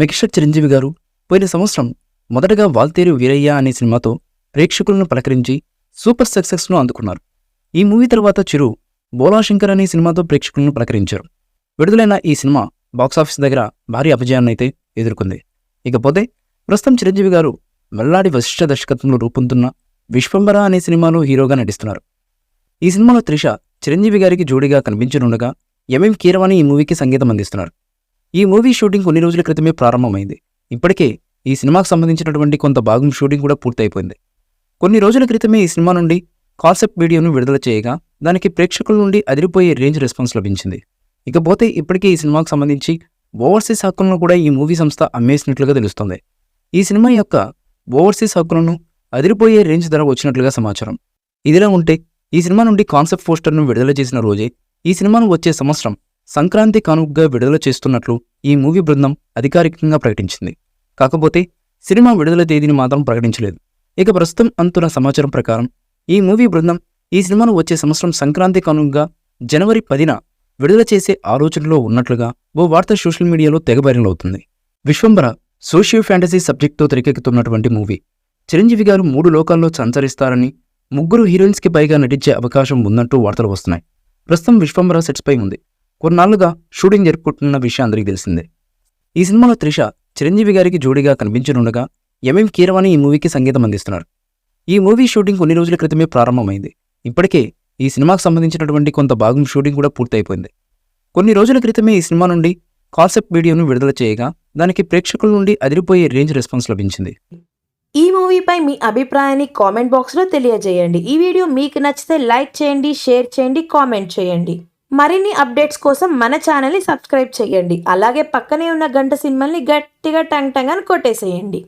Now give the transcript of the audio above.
Megastar Chiranjeevi గారు పోయిన సంవత్సరం మొదటగా వాల్తేరు వీరయ్య అనే సినిమాతో ప్రేక్షకులను పలకరించి సూపర్ సక్సెస్ను అందుకున్నారు. ఈ మూవీ తర్వాత చిరు బోలాశంకర్ అనే సినిమాతో ప్రేక్షకులను పలకరించారు. విడుదలైన ఈ సినిమా బాక్సాఫీస్ దగ్గర భారీ అపజయాన్నైతే ఎదుర్కొంది. ఇకపోతే ప్రస్తుతం చిరంజీవి గారు మల్లాడి వశిష్ఠ దర్శకత్వంలో రూపొందుతున్న విశ్వంబర అనే సినిమాలో హీరోగా నటిస్తున్నారు. ఈ సినిమాలో త్రిష చిరంజీవి గారికి జోడీగా కనిపించనుండగా ఎంఎం కీరవాణి ఈ మూవీకి సంగీతం అందిస్తున్నారు. ఈ మూవీ షూటింగ్ కొన్ని రోజుల క్రితమే ప్రారంభమైంది. ఇప్పటికే ఈ సినిమాకు సంబంధించినటువంటి కొంత భాగం షూటింగ్ కూడా పూర్తయిపోయింది. కొన్ని రోజుల క్రితమే ఈ సినిమా నుండి కాన్సెప్ట్ వీడియోను విడుదల చేయగా దానికి ప్రేక్షకుల నుండి అదిరిపోయే రేంజ్ రెస్పాన్స్ లభించింది. ఇకపోతే ఇప్పటికే ఈ సినిమాకు సంబంధించి ఓవర్సీస్ హక్కులను కూడా ఈ మూవీ సంస్థ అమ్మేసినట్లుగా తెలుస్తోంది. ఈ సినిమా యొక్క ఓవర్సీస్ హక్కులను అదిరిపోయే రేంజ్ ధర వచ్చినట్లుగా సమాచారం. ఇదిలా ఉంటే ఈ సినిమా నుండి కాన్సెప్ట్ పోస్టర్ను విడుదల చేసిన రోజే ఈ సినిమాను వచ్చే సంవత్సరం సంక్రాంతి కానుకగా విడుదల చేస్తున్నట్లు ఈ మూవీ బృందం అధికారికంగా ప్రకటించింది. కాకపోతే సినిమా విడుదల తేదీని మాత్రం ప్రకటించలేదు. ఇక ప్రస్తుతం అందుతున్న సమాచారం ప్రకారం ఈ మూవీ బృందం ఈ సినిమాను వచ్చే సంవత్సరం సంక్రాంతి కానుకగా జనవరి 10న విడుదల చేసే ఆలోచనలో ఉన్నట్లుగా ఓ వార్త సోషల్ మీడియాలో తెగ వైరల్ అవుతుంది. విశ్వంబర సోషియో ఫ్యాంటసీ సబ్జెక్టుతో తెరకెక్కుతున్నటువంటి మూవీ. చిరంజీవి గారు 3 లోకాల్లో సంచరిస్తారని, 3 హీరోయిన్స్కి పైగా నటించే అవకాశం ఉందంటూ వార్తలు వస్తున్నాయి. ప్రస్తుతం విశ్వంబర సెట్స్పై ఉంది. కొన్నాళ్లుగా షూటింగ్ జరుపుకుంటున్న విషయం అందరికీ తెలిసిందే. ఈ సినిమాలో త్రిష చిరంజీవి గారికి జోడీగా కనిపించనుండగా ఎంఎం కీరవాణి ఈ మూవీకి సంగీతం అందిస్తున్నారు. ఈ మూవీ షూటింగ్ కొన్ని రోజుల క్రితమే ప్రారంభమైంది. ఇప్పటికే ఈ సినిమాకు సంబంధించినటువంటి కొంత భాగం షూటింగ్ కూడా పూర్తయిపోయింది. కొన్ని రోజుల క్రితమే ఈ సినిమా నుండి కాన్సెప్ట్ వీడియోను విడుదల చేయగా దానికి ప్రేక్షకుల నుండి అదిరిపోయే రేంజ్ రెస్పాన్స్ లభించింది. ఈ మూవీపై మీ అభిప్రాయాన్ని కామెంట్ బాక్స్లో తెలియజేయండి. ఈ వీడియో మీకు నచ్చితే లైక్ చేయండి, షేర్ చేయండి, కామెంట్ చేయండి. మరిన్ని అప్డేట్స్ కోసం మన ఛానల్ని సబ్స్క్రైబ్ చేయండి. అలాగే పక్కనే ఉన్న గంట సింబల్ని గట్టిగా టంగ్ టంగ్ అని కొట్టేసేయండి.